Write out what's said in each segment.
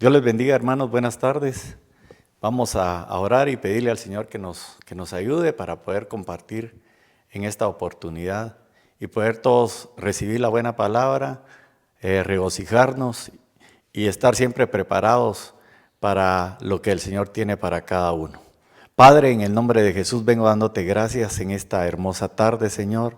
Dios les bendiga, hermanos, buenas tardes. Vamos a orar y pedirle al Señor que nos ayude para poder compartir en esta oportunidad y poder todos recibir la buena palabra, regocijarnos y estar siempre preparados para lo que el Señor tiene para cada uno. Padre, en el nombre de Jesús vengo dándote gracias en esta hermosa tarde, Señor.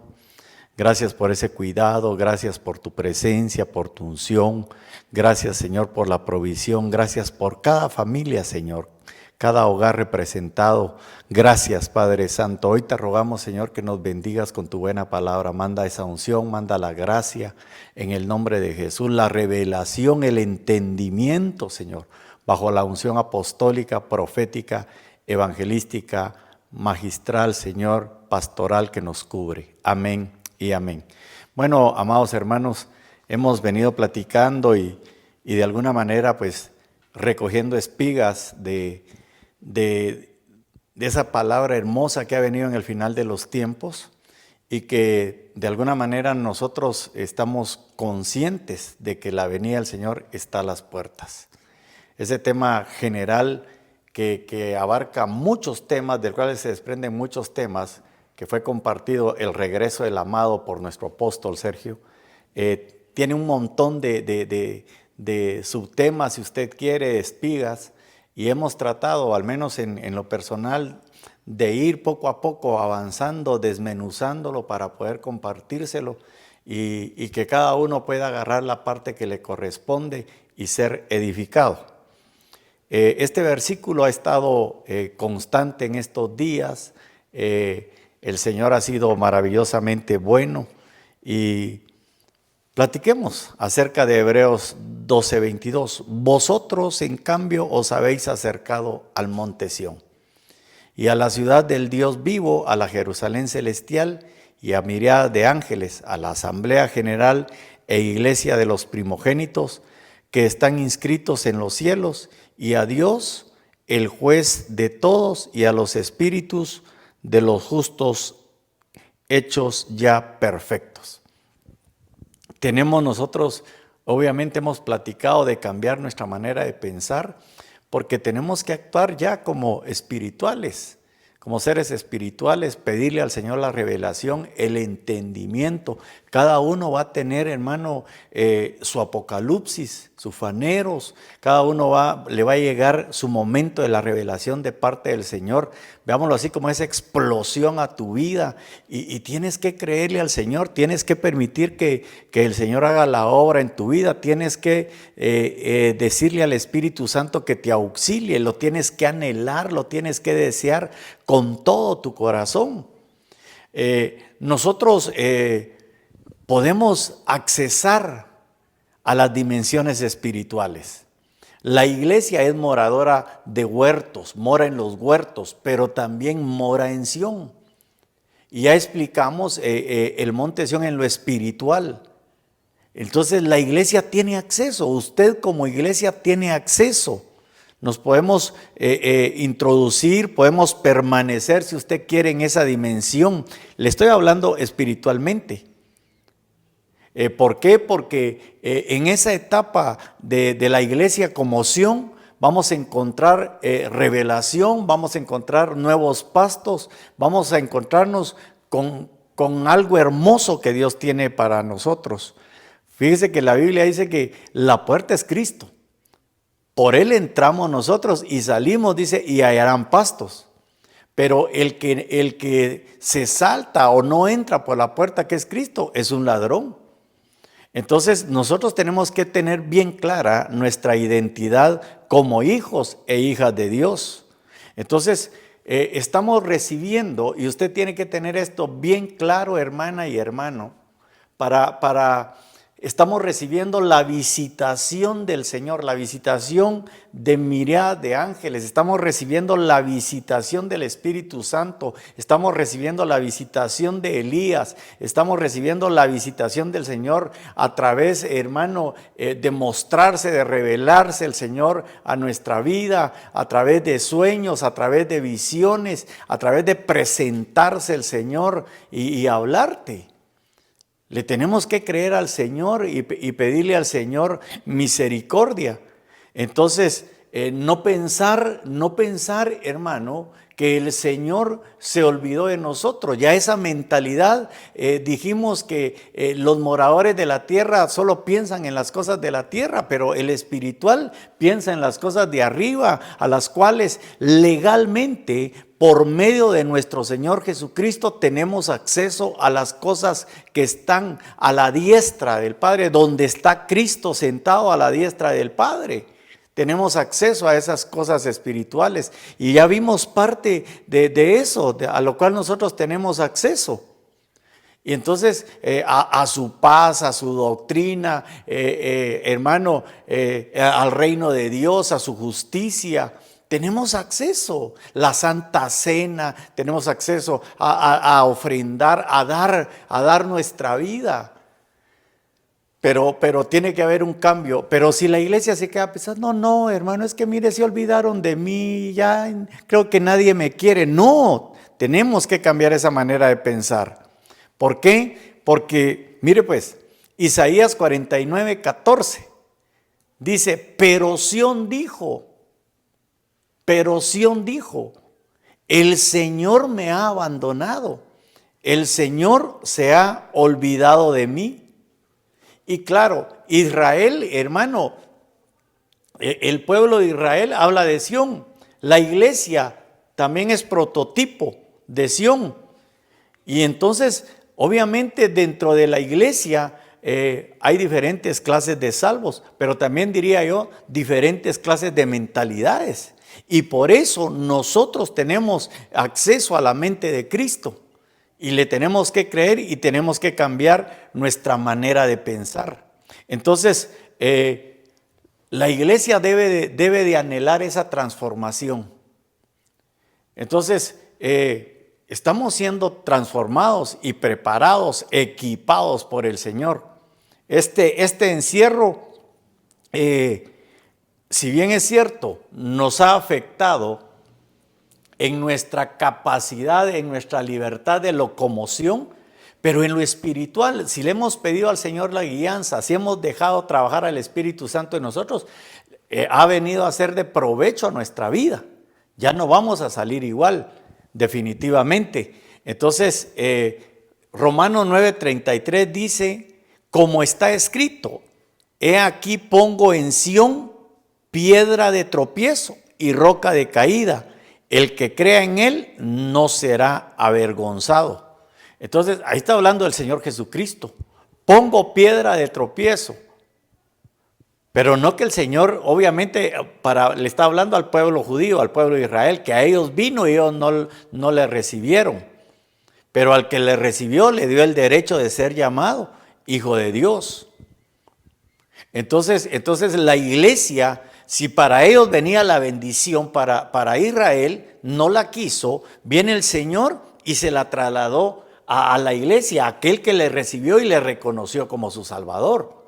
Gracias por ese cuidado, gracias por tu presencia, por tu unción. Gracias, Señor, por la provisión. Gracias por cada familia, Señor, cada hogar representado. Gracias, Padre Santo. Hoy te rogamos, Señor, que nos bendigas con tu buena palabra. Manda esa unción, manda la gracia en el nombre de Jesús, la revelación, el entendimiento, Señor, bajo la unción apostólica, profética, evangelística, magistral, Señor, pastoral que nos cubre. Amén y amén. Bueno, amados hermanos, hemos venido platicando y de alguna manera pues recogiendo espigas de esa palabra hermosa que ha venido en el final de los tiempos y que de alguna manera nosotros estamos conscientes de que la venida del Señor está a las puertas. Ese tema general que abarca muchos temas, del cual se desprenden muchos temas, que fue compartido el regreso del amado por nuestro apóstol Sergio, tiene un montón de subtemas, si usted quiere, espigas, y hemos tratado, al menos en lo personal, de ir poco a poco avanzando, desmenuzándolo para poder compartírselo y que cada uno pueda agarrar la parte que le corresponde y ser edificado. Este versículo ha estado constante en estos días. El Señor ha sido maravillosamente bueno y platiquemos acerca de Hebreos 12:22. Vosotros, en cambio, os habéis acercado al monte Sión y a la ciudad del Dios vivo, a la Jerusalén celestial y a miríadas de ángeles, a la asamblea general e iglesia de los primogénitos que están inscritos en los cielos, y a Dios, el juez de todos, y a los espíritus de los justos hechos ya perfectos. Obviamente hemos platicado de cambiar nuestra manera de pensar, porque tenemos que actuar ya como espirituales, como seres espirituales, pedirle al Señor la revelación, el entendimiento. Cada uno va a tener, hermano, su apocalipsis, sus faneros. Cada uno le va a llegar su momento de la revelación de parte del Señor. Veámoslo así, como esa explosión a tu vida. Y tienes que creerle al Señor, tienes que permitir que el Señor haga la obra en tu vida. Tienes que decirle al Espíritu Santo que te auxilie, lo tienes que anhelar, lo tienes que desear con todo tu corazón. Nosotros podemos accesar a las dimensiones espirituales. La iglesia es moradora de huertos, mora en los huertos, pero también mora en Sión. Y ya explicamos el monte Sión en lo espiritual. Entonces la iglesia tiene acceso, usted como iglesia tiene acceso. Nos podemos introducir, podemos permanecer, si usted quiere, en esa dimensión. Le estoy hablando espiritualmente. ¿Por qué? Porque en esa etapa de la iglesia como Sión vamos a encontrar revelación, vamos a encontrar nuevos pastos, vamos a encontrarnos con algo hermoso que Dios tiene para nosotros. Fíjese que la Biblia dice que la puerta es Cristo. Por Él entramos nosotros y salimos, dice, y hallarán pastos. Pero el que se salta o no entra por la puerta que es Cristo es un ladrón. Entonces nosotros tenemos que tener bien clara nuestra identidad como hijos e hijas de Dios. Entonces estamos recibiendo, y usted tiene que tener esto bien claro, hermana y hermano, estamos recibiendo la visitación del Señor, la visitación de miríadas de ángeles, estamos recibiendo la visitación del Espíritu Santo, estamos recibiendo la visitación de Elías, estamos recibiendo la visitación del Señor a través, hermano, de mostrarse, de revelarse el Señor a nuestra vida, a través de sueños, a través de visiones, a través de presentarse el Señor y hablarte. Le tenemos que creer al Señor y pedirle al Señor misericordia. Entonces, no pensar, hermano, que el Señor se olvidó de nosotros. Ya esa mentalidad, dijimos que los moradores de la tierra solo piensan en las cosas de la tierra, pero el espiritual piensa en las cosas de arriba, a las cuales legalmente, por medio de nuestro Señor Jesucristo, tenemos acceso a las cosas que están a la diestra del Padre, donde está Cristo sentado a la diestra del Padre. Tenemos acceso a esas cosas espirituales y ya vimos parte de eso, a lo cual nosotros tenemos acceso. Y entonces a su paz, a su doctrina, hermano, al reino de Dios, a su justicia, tenemos acceso. La Santa Cena, tenemos acceso a ofrendar, a dar nuestra vida. Pero tiene que haber un cambio. Pero si la iglesia se queda pensando, no, hermano, es que mire, se olvidaron de mí, ya creo que nadie me quiere. No, tenemos que cambiar esa manera de pensar. ¿Por qué? Porque, mire pues, Isaías 49:14 dice, pero Sión dijo, el Señor me ha abandonado, el Señor se ha olvidado de mí. Y claro, Israel, hermano, el pueblo de Israel habla de Sión. La iglesia también es prototipo de Sión. Y entonces, obviamente, dentro de la iglesia hay diferentes clases de salvos, pero también diría yo, diferentes clases de mentalidades. Y por eso nosotros tenemos acceso a la mente de Cristo. Y le tenemos que creer y tenemos que cambiar nuestra manera de pensar. Entonces, la iglesia debe de anhelar esa transformación. Entonces, estamos siendo transformados y preparados, equipados por el Señor. Este encierro, si bien es cierto, nos ha afectado en nuestra capacidad, en nuestra libertad de locomoción, pero en lo espiritual, si le hemos pedido al Señor la guianza, si hemos dejado trabajar al Espíritu Santo en nosotros, ha venido a ser de provecho a nuestra vida. Ya no vamos a salir igual, definitivamente. Entonces, Romanos 9:33 dice, como está escrito, he aquí pongo en Sión piedra de tropiezo y roca de caída. El que crea en él no será avergonzado. Entonces, ahí está hablando el Señor Jesucristo. Pongo piedra de tropiezo. Pero no que el Señor, obviamente, le está hablando al pueblo judío, al pueblo de Israel, que a ellos vino y ellos no le recibieron. Pero al que le recibió, le dio el derecho de ser llamado hijo de Dios. Entonces la iglesia, si para ellos venía la bendición, para Israel no la quiso, viene el Señor y se la trasladó a la iglesia, a aquel que le recibió y le reconoció como su Salvador.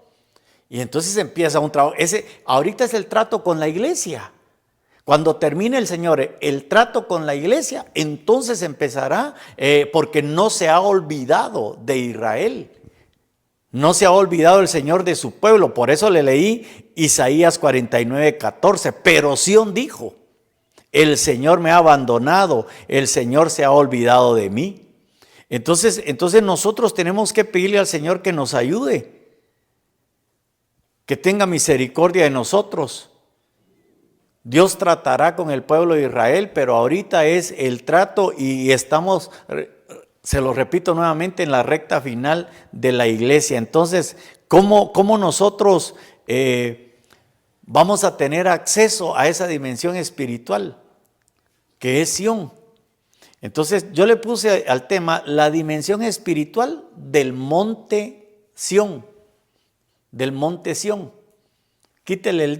Y entonces empieza un trabajo. Ahorita es el trato con la iglesia. Cuando termine el Señor el trato con la iglesia, entonces empezará, porque no se ha olvidado de Israel. No se ha olvidado el Señor de su pueblo. Por eso le leí Isaías 49:14. Pero Sión dijo, el Señor me ha abandonado, el Señor se ha olvidado de mí. Entonces nosotros tenemos que pedirle al Señor que nos ayude, que tenga misericordia de nosotros. Dios tratará con el pueblo de Israel, pero ahorita es el trato y estamos, se lo repito nuevamente, en la recta final de la iglesia. Entonces, ¿cómo nosotros vamos a tener acceso a esa dimensión espiritual que es Sión? Entonces, yo le puse al tema la dimensión espiritual del monte Sión, del monte Sión. Quítele el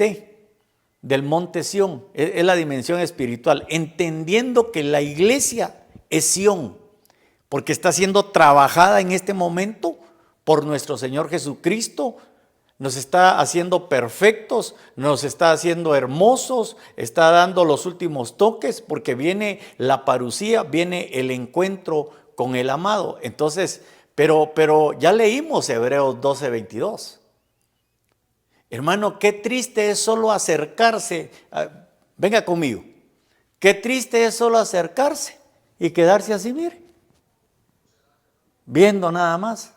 del monte Sión, es la dimensión espiritual, entendiendo que la iglesia es Sión, porque está siendo trabajada en este momento por nuestro Señor Jesucristo, nos está haciendo perfectos, nos está haciendo hermosos, está dando los últimos toques, porque viene la parusía, viene el encuentro con el amado. Entonces, pero ya leímos Hebreos 12:22. Hermano, qué triste es solo acercarse. Venga conmigo. Qué triste es solo acercarse y quedarse así, mire, viendo nada más.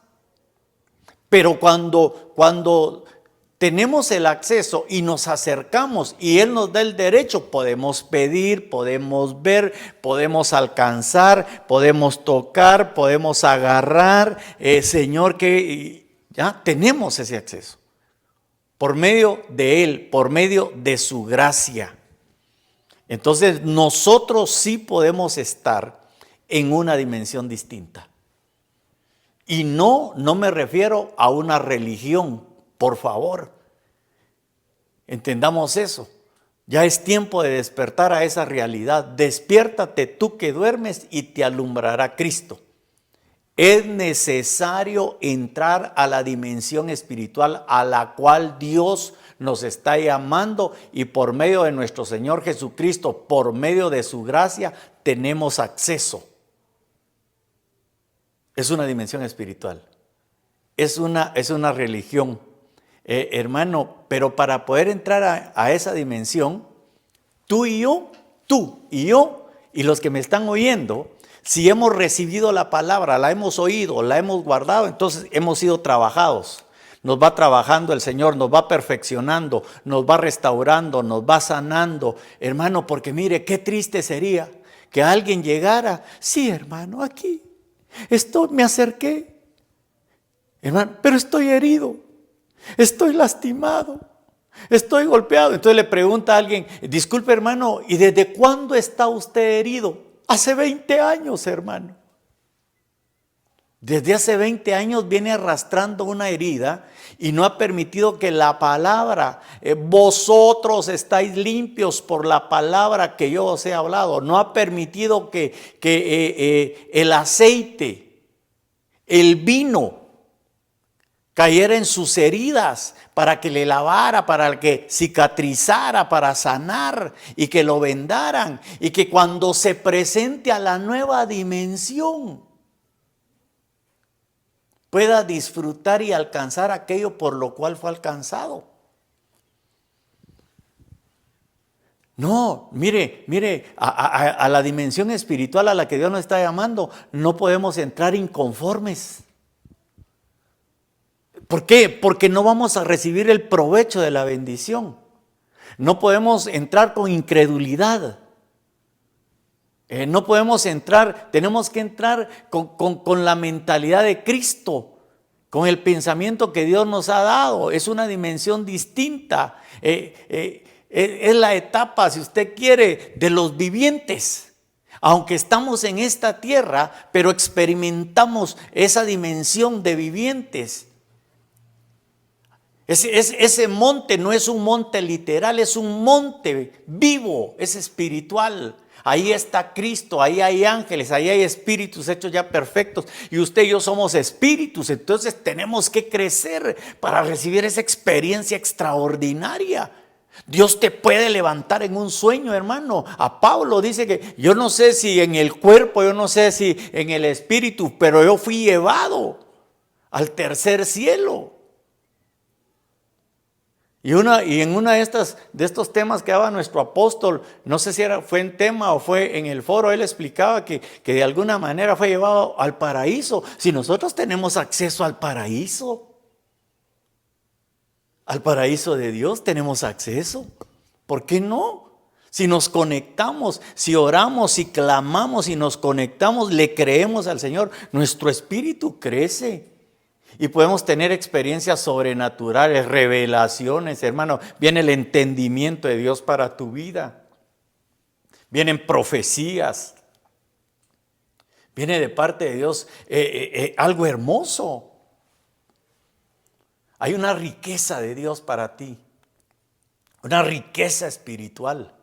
Pero cuando tenemos el acceso y nos acercamos y Él nos da el derecho, podemos pedir, podemos ver, podemos alcanzar, podemos tocar, podemos agarrar. Señor, que ya tenemos ese acceso. Por medio de Él, por medio de su gracia. Entonces nosotros sí podemos estar en una dimensión distinta. Y no me refiero a una religión, por favor. Entendamos eso. Ya es tiempo de despertar a esa realidad. Despiértate tú que duermes y te alumbrará Cristo. Es necesario entrar a la dimensión espiritual a la cual Dios nos está llamando y por medio de nuestro Señor Jesucristo, por medio de su gracia, tenemos acceso. Es una dimensión espiritual, es una religión, hermano, pero para poder entrar a esa dimensión, tú y yo y los que me están oyendo, si hemos recibido la palabra, la hemos oído, la hemos guardado, entonces hemos sido trabajados. Nos va trabajando el Señor, nos va perfeccionando, nos va restaurando, nos va sanando. Hermano, porque mire, qué triste sería que alguien llegara. Sí, hermano, aquí me acerqué. Hermano, pero estoy herido, estoy lastimado, estoy golpeado. Entonces le pregunta a alguien, disculpe hermano, ¿y desde cuándo está usted herido? Hace 20 años, hermano. Desde hace 20 años viene arrastrando una herida y no ha permitido que la palabra, vosotros estáis limpios por la palabra que yo os he hablado. No ha permitido que el aceite, el vino, cayera en sus heridas para que le lavara, para que cicatrizara, para sanar y que lo vendaran. Y que cuando se presente a la nueva dimensión, pueda disfrutar y alcanzar aquello por lo cual fue alcanzado. No, mire, a la dimensión espiritual a la que Dios nos está llamando, no podemos entrar inconformes. ¿Por qué? Porque no vamos a recibir el provecho de la bendición. No podemos entrar con incredulidad. No podemos entrar, tenemos que entrar con la mentalidad de Cristo, con el pensamiento que Dios nos ha dado. Es una dimensión distinta. Es la etapa, si usted quiere, de los vivientes. Aunque estamos en esta tierra, pero experimentamos esa dimensión de vivientes. Ese monte no es un monte literal, es un monte vivo, es espiritual. Ahí está Cristo, ahí hay ángeles, ahí hay espíritus hechos ya perfectos. Y usted y yo somos espíritus, entonces tenemos que crecer para recibir esa experiencia extraordinaria. Dios te puede levantar en un sueño, hermano. A Pablo dice que yo no sé si en el cuerpo, yo no sé si en el espíritu, pero yo fui llevado al tercer cielo. Y en una de estos temas que daba nuestro apóstol, no sé si fue en tema o fue en el foro, él explicaba que de alguna manera fue llevado al paraíso. Si nosotros tenemos acceso al paraíso de Dios tenemos acceso. ¿Por qué no? Si nos conectamos, si oramos, si clamamos y nos conectamos, le creemos al Señor, nuestro espíritu crece. Y podemos tener experiencias sobrenaturales, revelaciones, hermano. Viene el entendimiento de Dios para tu vida. Vienen profecías. Viene de parte de Dios algo hermoso. Hay una riqueza de Dios para ti. Una riqueza espiritual.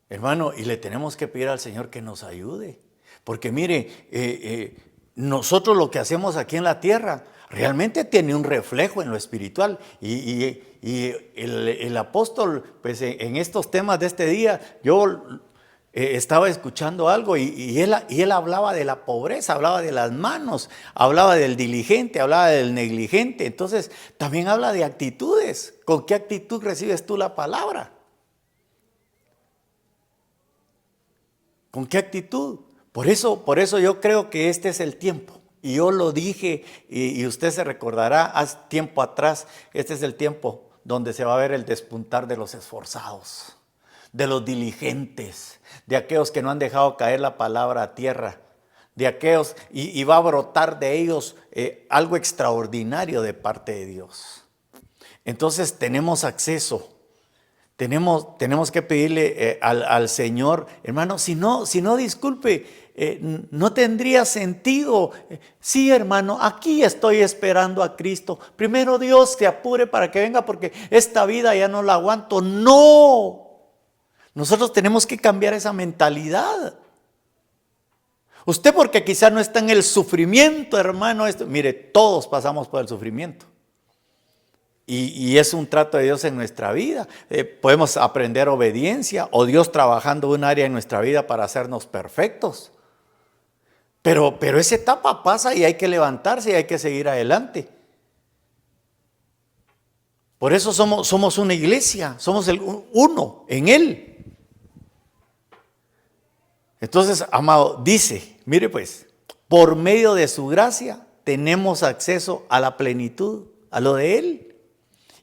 Hermano, y le tenemos que pedir al Señor que nos ayude. Porque mire, nosotros lo que hacemos aquí en la tierra realmente tiene un reflejo en lo espiritual. Y el apóstol, pues en estos temas de este día, estaba escuchando algo y él hablaba de la pobreza, hablaba de las manos, hablaba del diligente, hablaba del negligente. Entonces también habla de actitudes. ¿Con qué actitud recibes tú la palabra? ¿Con qué actitud? Por eso yo creo que este es el tiempo. Y yo lo dije y usted se recordará hace tiempo atrás, este es el tiempo donde se va a ver el despuntar de los esforzados, de los diligentes, de aquellos que no han dejado caer la palabra a tierra, de aquellos, y va a brotar de ellos algo extraordinario de parte de Dios. Entonces tenemos acceso. Tenemos que pedirle al Señor, hermano, si no disculpe, no tendría sentido. Sí, hermano, aquí estoy esperando a Cristo. Primero Dios se apure para que venga porque esta vida ya no la aguanto. No, nosotros tenemos que cambiar esa mentalidad. Usted porque quizá no está en el sufrimiento, hermano. Mire, todos pasamos por el sufrimiento. Y es un trato de Dios en nuestra vida. Podemos aprender obediencia o Dios trabajando un área en nuestra vida para hacernos perfectos. Pero esa etapa pasa y hay que levantarse y hay que seguir adelante. Por eso somos una iglesia, somos uno en Él. Entonces, amado, dice, mire pues, por medio de su gracia tenemos acceso a la plenitud, a lo de Él.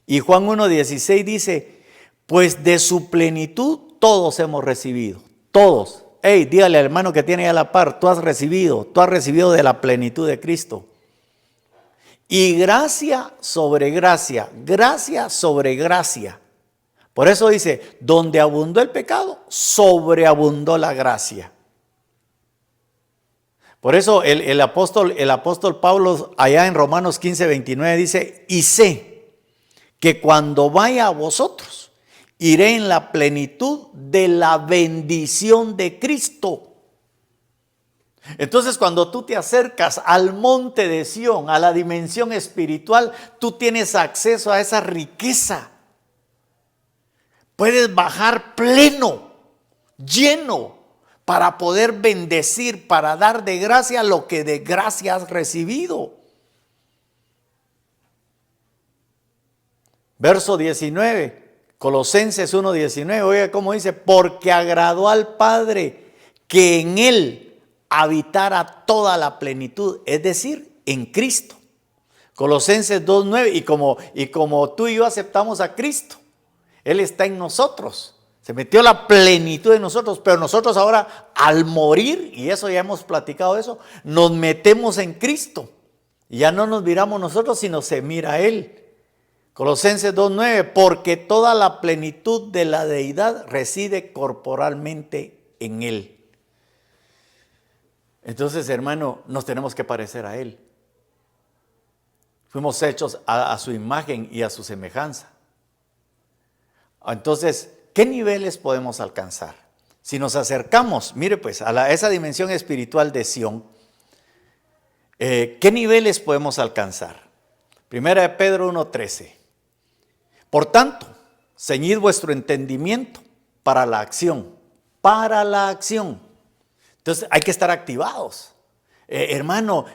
Y Juan 1:16 dice, pues de su plenitud todos hemos recibido, todos. Hey, dígale al hermano que tiene a la par, tú has recibido de la plenitud de Cristo. Y gracia sobre gracia, gracia sobre gracia. Por eso dice, donde abundó el pecado, sobreabundó la gracia. Por eso el apóstol Pablo allá en Romanos 15:29 dice, y sé que cuando vaya a vosotros, iré en la plenitud de la bendición de Cristo. Entonces, cuando tú te acercas al monte de Sión, a la dimensión espiritual, tú tienes acceso a esa riqueza. Puedes bajar pleno, lleno, para poder bendecir, para dar de gracia lo que de gracia has recibido. Verso 19, Colosenses 1:19, oiga cómo dice, porque agradó al Padre que en Él habitara toda la plenitud, es decir, en Cristo. Colosenses 2:9, y como tú y yo aceptamos a Cristo, Él está en nosotros, se metió la plenitud en nosotros, pero nosotros ahora al morir, y eso ya hemos platicado de eso, nos metemos en Cristo, y ya no nos miramos nosotros, sino se mira a Él. Colosenses 2:9, porque toda la plenitud de la deidad reside corporalmente en Él. Entonces, hermano, nos tenemos que parecer a Él. Fuimos hechos a su imagen y a su semejanza. Entonces, ¿qué niveles podemos alcanzar? Si nos acercamos, mire pues, a esa dimensión espiritual de Sión, ¿qué niveles podemos alcanzar? Primera de Pedro 1:13. Por tanto, ceñid vuestro entendimiento para la acción. Para la acción. Entonces hay que estar activados. Hermano,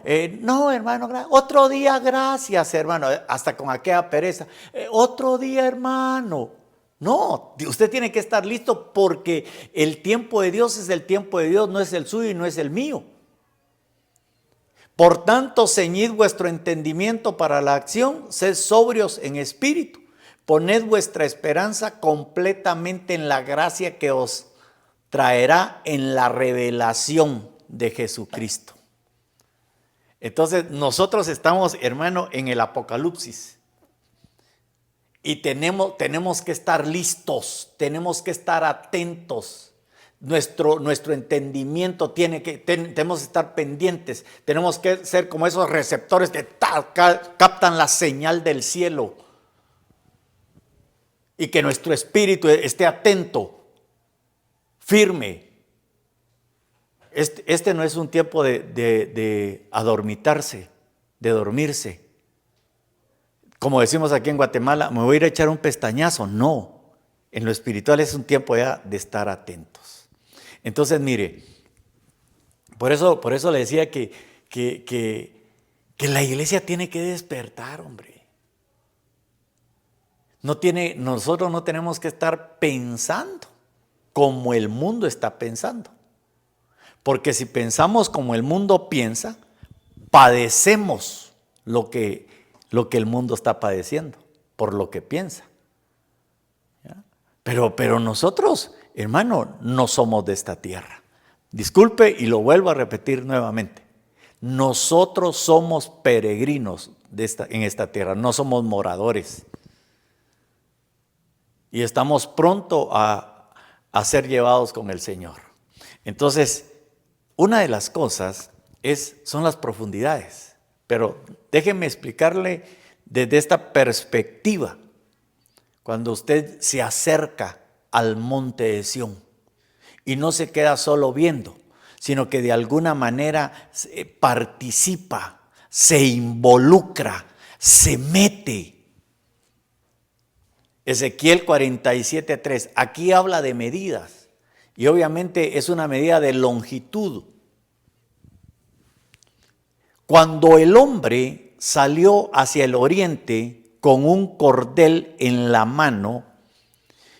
no hermano, otro día gracias hermano, hasta con aquella pereza. Otro día hermano. No, usted tiene que estar listo porque el tiempo de Dios es el tiempo de Dios, no es el suyo y no es el mío. Por tanto, ceñid vuestro entendimiento para la acción, sed sobrios en espíritu. Poned vuestra esperanza completamente en la gracia que os traerá en la revelación de Jesucristo. Entonces nosotros estamos, hermano, en el Apocalipsis. Y tenemos que estar listos, tenemos que estar atentos. Nuestro entendimiento tenemos que estar pendientes. Tenemos que ser como esos receptores que captan la señal del cielo. Y que nuestro espíritu esté atento, firme. Este no es un tiempo de adormitarse, de dormirse. Como decimos aquí en Guatemala, me voy a ir a echar un pestañazo. No, en lo espiritual es un tiempo ya de estar atentos. Entonces, mire, por eso le decía que la iglesia tiene que despertar, hombre. Nosotros no tenemos que estar pensando como el mundo está pensando. Porque si pensamos como el mundo piensa, padecemos lo que el mundo está padeciendo, por lo que piensa. ¿Ya? Pero nosotros, hermano, no somos de esta tierra. Disculpe y lo vuelvo a repetir nuevamente. Nosotros somos peregrinos en esta tierra, no somos moradores. Y estamos pronto a ser llevados con el Señor. Entonces, una de las cosas son las profundidades. Pero déjenme explicarle desde esta perspectiva. Cuando usted se acerca al monte de Sión y no se queda solo viendo, sino que de alguna manera participa, se involucra, se mete. Ezequiel 47:3, aquí habla de medidas y obviamente es una medida de longitud. Cuando el hombre salió hacia el oriente con un cordel en la mano,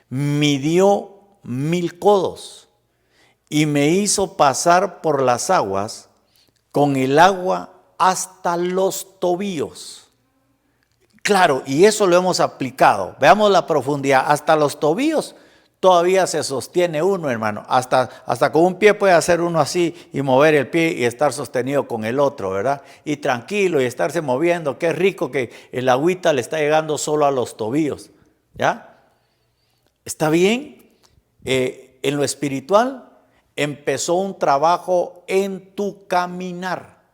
midió 1000 codos y me hizo pasar por las aguas con el agua hasta los tobillos. Claro, y eso lo hemos aplicado. Veamos la profundidad. Hasta los tobillos todavía se sostiene uno, hermano. Hasta con un pie puede hacer uno así y mover el pie y estar sostenido con el otro, ¿verdad? Y tranquilo y estarse moviendo. Qué rico que el agüita le está llegando solo a los tobillos, ¿ya? ¿Está bien? En lo espiritual empezó un trabajo en tu caminar.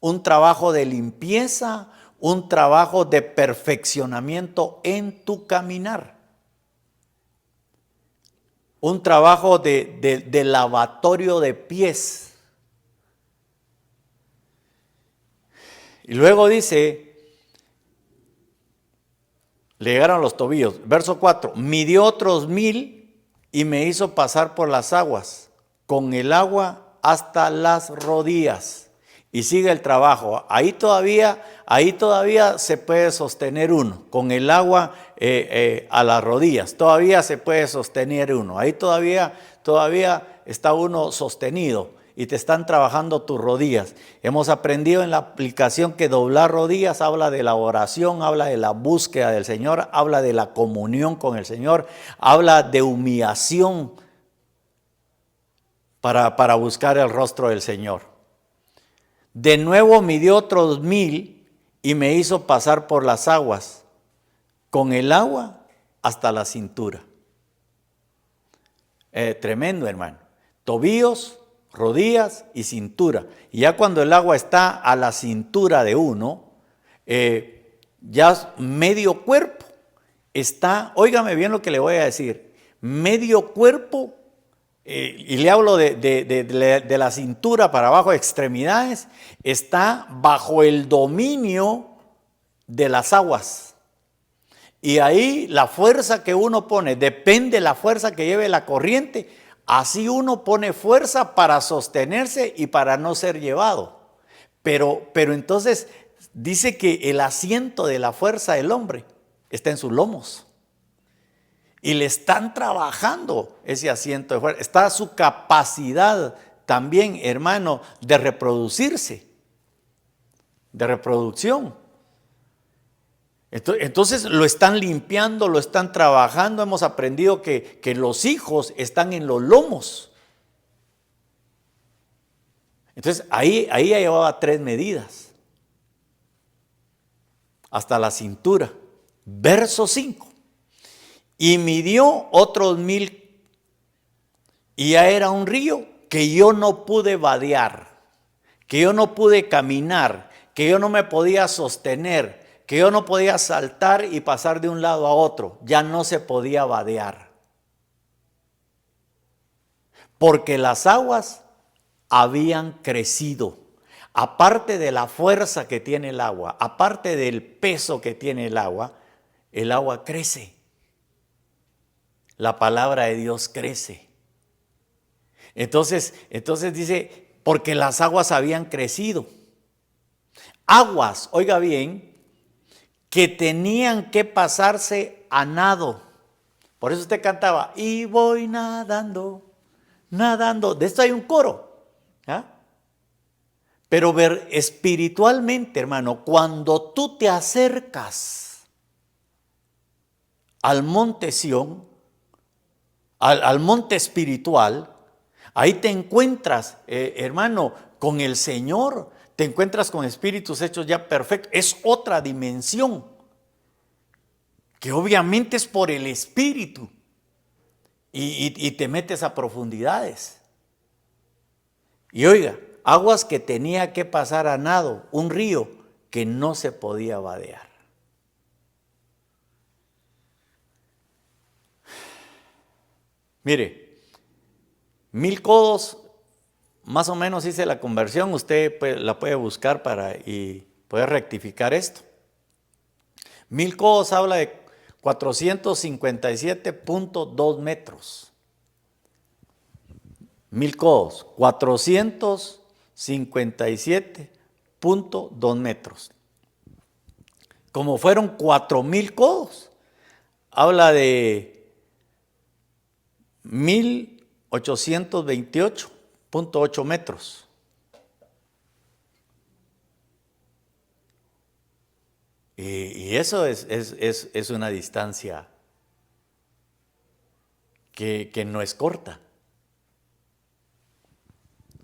Un trabajo de limpieza, un trabajo de perfeccionamiento en tu caminar. Un trabajo de lavatorio de pies. Y luego dice, le llegaron los tobillos. Verso 4, midió otros 1000 y me hizo pasar por las aguas, con el agua hasta las rodillas. Y sigue el trabajo. Ahí todavía se puede sostener uno, con el agua a las rodillas. Todavía se puede sostener uno. Ahí todavía está uno sostenido y te están trabajando tus rodillas. Hemos aprendido en la aplicación que doblar rodillas habla de la oración, habla de la búsqueda del Señor, habla de la comunión con el Señor, habla de humillación para buscar el rostro del Señor. De nuevo midió otros 1000 y me hizo pasar por las aguas, con el agua hasta la cintura. Tremendo, hermano. Tobillos, rodillas y cintura. Y ya cuando el agua está a la cintura de uno, ya medio cuerpo está, óigame bien lo que le voy a decir, medio cuerpo. Y le hablo de la cintura para abajo, extremidades, está bajo el dominio de las aguas. Y ahí la fuerza que uno pone, depende de la fuerza que lleve la corriente, así uno pone fuerza para sostenerse y para no ser llevado. Pero entonces dice que el asiento de la fuerza del hombre está en sus lomos. Y le están trabajando ese asiento de fuerza. Está su capacidad también, hermano, de reproducirse, de reproducción. Entonces lo están limpiando, lo están trabajando. Hemos aprendido que los hijos están en los lomos. Entonces ahí ya llevaba 3 medidas. Hasta la cintura. Verso 5. Y midió otros 1000 y ya era un río que yo no pude vadear, que yo no pude caminar, que yo no me podía sostener, que yo no podía saltar y pasar de un lado a otro. Ya no se podía vadear. Porque las aguas habían crecido. Aparte de la fuerza que tiene el agua, aparte del peso que tiene el agua crece. La palabra de Dios crece. Entonces dice, porque las aguas habían crecido. Aguas, oiga bien, que tenían que pasarse a nado. Por eso usted cantaba, y voy nadando, nadando. De esto hay un coro. ¿Ah? Pero ver espiritualmente, hermano, cuando tú te acercas al monte Sión, al monte espiritual, ahí te encuentras, hermano, con el Señor, te encuentras con espíritus hechos ya perfectos. Es otra dimensión, que obviamente es por el Espíritu, y te metes a profundidades. Y oiga, aguas que tenía que pasar a nado, un río que no se podía vadear. Mire, 1000 codos, más o menos hice la conversión, usted la puede buscar y puede rectificar esto. 1000 codos habla de 457.2 metros. 1000 codos, 457.2 metros. Como fueron 4000 codos, habla de 1828.8 metros. Y eso es una distancia que no es corta.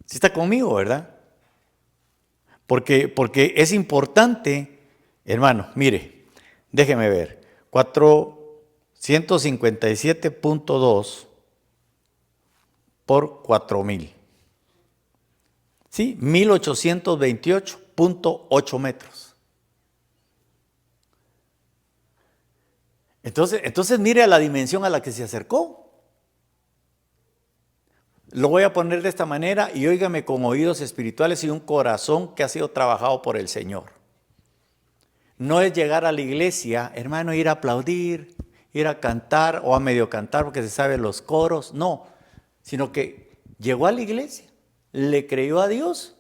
¿Sí está conmigo, verdad? Porque es importante, hermano, mire, déjeme ver, 457.2 por 4000. ¿Sí? 1828.8 metros. Entonces mire a la dimensión a la que se acercó. Lo voy a poner de esta manera y óigame con oídos espirituales y un corazón que ha sido trabajado por el Señor. No es llegar a la iglesia, hermano, ir a aplaudir, ir a cantar o a medio cantar porque se saben los coros, no, sino que llegó a la iglesia, le creyó a Dios,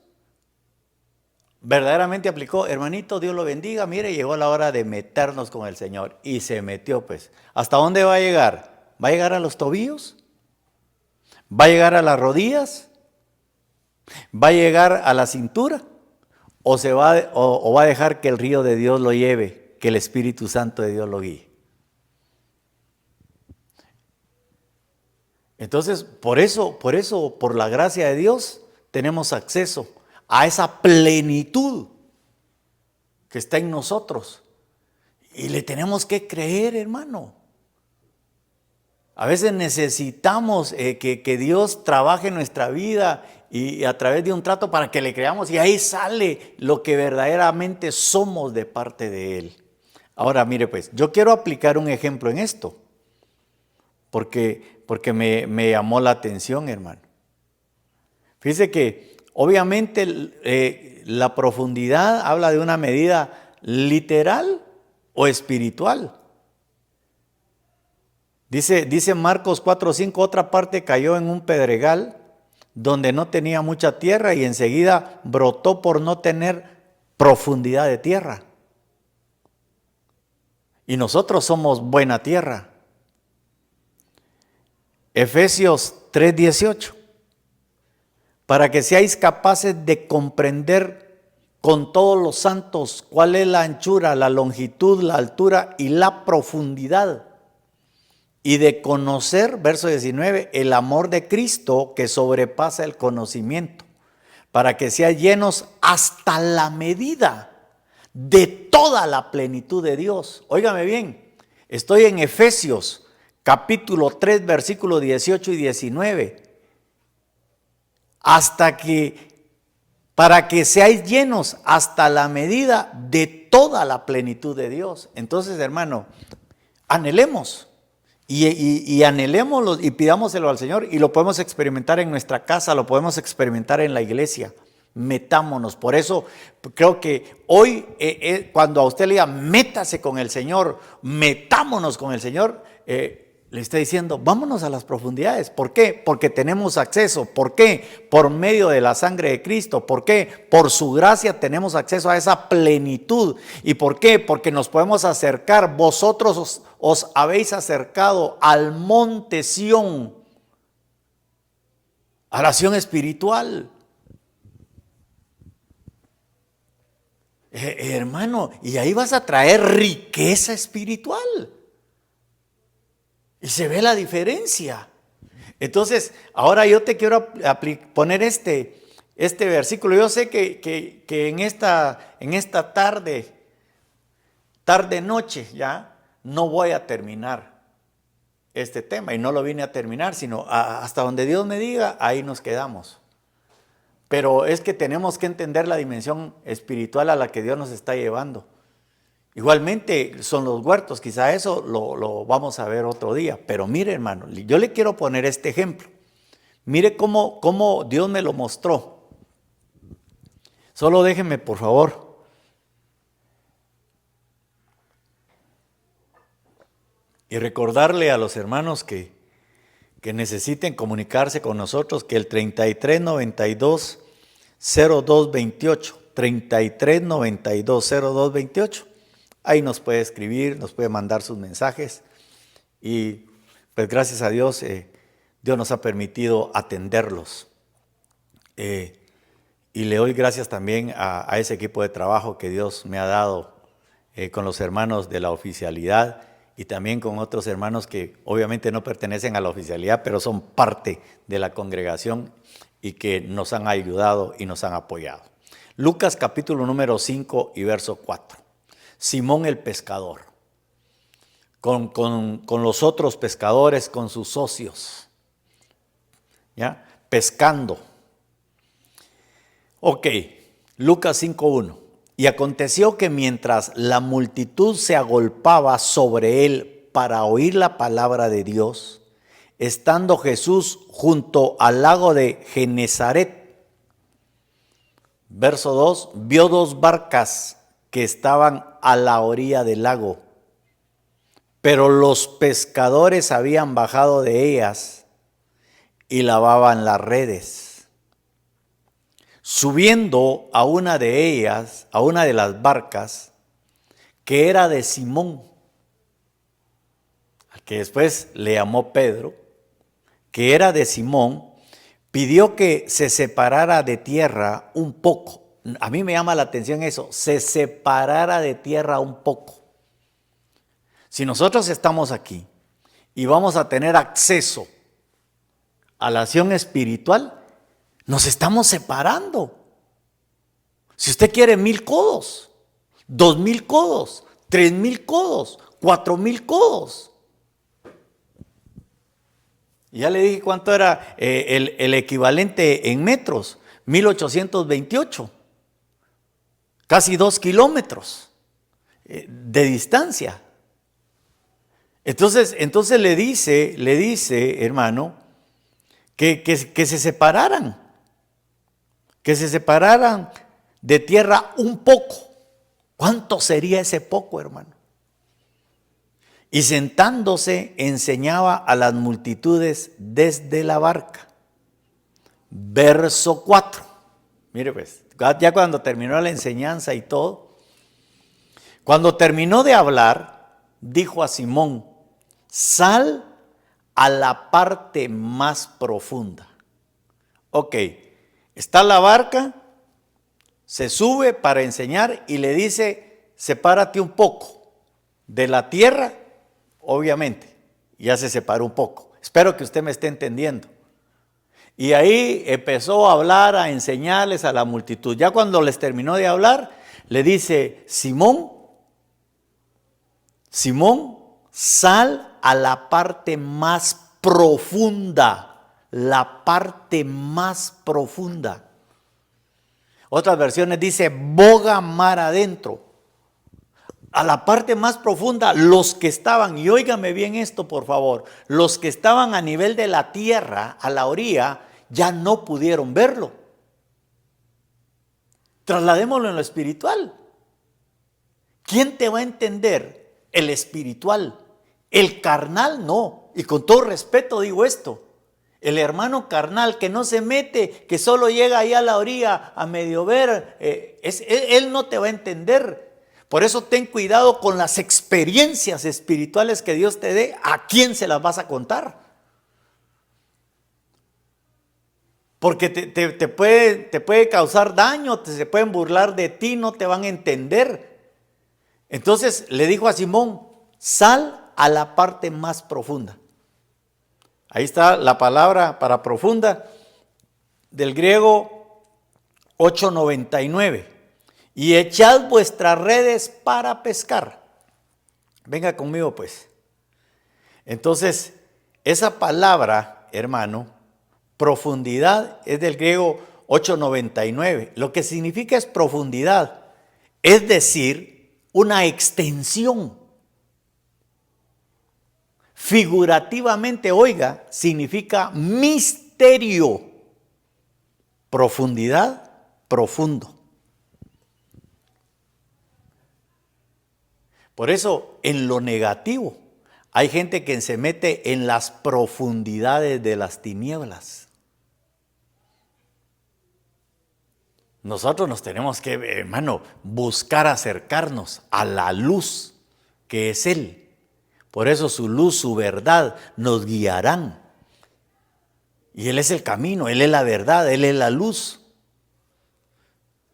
verdaderamente aplicó, hermanito, Dios lo bendiga, mire, llegó la hora de meternos con el Señor y se metió pues. ¿Hasta dónde va a llegar? ¿Va a llegar a los tobillos? ¿Va a llegar a las rodillas? ¿Va a llegar a la cintura? ¿O va a dejar que el río de Dios lo lleve, que el Espíritu Santo de Dios lo guíe? Entonces, por eso, por la gracia de Dios, tenemos acceso a esa plenitud que está en nosotros. Y le tenemos que creer, hermano. A veces necesitamos que Dios trabaje en nuestra vida y a través de un trato para que le creamos y ahí sale lo que verdaderamente somos de parte de Él. Ahora mire pues, yo quiero aplicar un ejemplo en esto porque me llamó la atención, hermano. Fíjese que obviamente la profundidad habla de una medida literal o espiritual. Dice Marcos 4:5, otra parte cayó en un pedregal donde no tenía mucha tierra y enseguida brotó por no tener profundidad de tierra. Y nosotros somos buena tierra. Efesios 3:18, para que seáis capaces de comprender con todos los santos cuál es la anchura, la longitud, la altura y la profundidad. Y de conocer, verso 19, el amor de Cristo que sobrepasa el conocimiento, para que sean llenos hasta la medida de toda la plenitud de Dios. Óigame bien, estoy en Efesios capítulo 3, versículos 18 y 19. Para que seáis llenos hasta la medida de toda la plenitud de Dios. Entonces, hermano, anhelemos. Y anhelémoslo y pidámoselo al Señor y lo podemos experimentar en nuestra casa, lo podemos experimentar en la iglesia. Metámonos. Por eso creo que hoy cuando a usted le diga métase con el Señor, metámonos con el Señor, Le está diciendo, vámonos a las profundidades. ¿Por qué? Porque tenemos acceso. ¿Por qué? Por medio de la sangre de Cristo. ¿Por qué? Por su gracia tenemos acceso a esa plenitud. ¿Y por qué? Porque nos podemos acercar. Vosotros os habéis acercado al monte Sión, a la acción espiritual. Hermano, y ahí vas a traer riqueza espiritual. Y se ve la diferencia. Entonces, ahora yo te quiero poner este versículo. Yo sé que en esta tarde-noche ya, no voy a terminar este tema. Y no lo vine a terminar, sino hasta donde Dios me diga, ahí nos quedamos. Pero es que tenemos que entender la dimensión espiritual a la que Dios nos está llevando. Igualmente son los huertos, quizá eso lo vamos a ver otro día. Pero mire, hermano, yo le quiero poner este ejemplo. Mire cómo Dios me lo mostró. Solo déjenme, por favor. Y recordarle a los hermanos que necesiten comunicarse con nosotros, que el 3392 0228, 3392 0228, ahí nos puede escribir, nos puede mandar sus mensajes y pues gracias a Dios, Dios nos ha permitido atenderlos. Y le doy gracias también a ese equipo de trabajo que Dios me ha dado con los hermanos de la oficialidad y también con otros hermanos que obviamente no pertenecen a la oficialidad, pero son parte de la congregación y que nos han ayudado y nos han apoyado. Lucas capítulo número 5 y verso 4. Simón el pescador, con los otros pescadores, con sus socios, ¿ya? Pescando. Ok, Lucas 5:1. Y aconteció que mientras la multitud se agolpaba sobre él para oír la palabra de Dios, estando Jesús junto al lago de Genezaret, verso 2, vio dos barcas que estaban a la orilla del lago, pero los pescadores habían bajado de ellas y lavaban las redes. Subiendo a una de ellas, a una de las barcas, que era de Simón, al que después le llamó Pedro, que era de Simón, pidió que se separara de tierra un poco. A mí me llama la atención eso, se separara de tierra un poco. Si nosotros estamos aquí y vamos a tener acceso a la acción espiritual, nos estamos separando. Si usted quiere 1000 codos, 2000 codos, 3000 codos, 4000 codos. Ya le dije cuánto era el equivalente en metros, 1828. Casi 2 kilómetros de distancia. Entonces le dice, hermano, que se separaran. Que se separaran de tierra un poco. ¿Cuánto sería ese poco, hermano? Y sentándose enseñaba a las multitudes desde la barca. Verso 4. Mire pues, ya cuando terminó la enseñanza y todo, cuando terminó de hablar, dijo a Simón, sal a la parte más profunda. Ok, está la barca, se sube para enseñar y le dice, sepárate un poco de la tierra, obviamente, ya se separó un poco. Espero que usted me esté entendiendo. Y ahí empezó a hablar, a enseñarles a la multitud. Ya cuando les terminó de hablar, le dice, Simón, sal a la parte más profunda, la parte más profunda. Otras versiones dice, boga mar adentro. A la parte más profunda, los que estaban, y óigame bien esto por favor, los que estaban a nivel de la tierra, a la orilla, ya no pudieron verlo. Trasladémoslo en lo espiritual. ¿Quién te va a entender? El espiritual. El carnal no. Y con todo respeto digo esto. El hermano carnal que no se mete, que solo llega ahí a la orilla a medio ver, él no te va a entender. Por eso ten cuidado con las experiencias espirituales que Dios te dé. ¿A quién se las vas a contar? Porque te puede causar daño, se pueden burlar de ti, no te van a entender. Entonces le dijo a Simón, sal a la parte más profunda. Ahí está la palabra para profunda del griego 8:99. Y echad vuestras redes para pescar. Venga conmigo pues. Entonces, esa palabra, hermano, profundidad, es del griego 8:99. Lo que significa es profundidad, es decir, una extensión. Figurativamente, oiga, significa misterio. Profundidad, profundo. Por eso, en lo negativo, hay gente que se mete en las profundidades de las tinieblas. Nosotros nos tenemos que, hermano, buscar acercarnos a la luz que es Él. Por eso su luz, su verdad nos guiarán. Y Él es el camino, Él es la verdad, Él es la luz.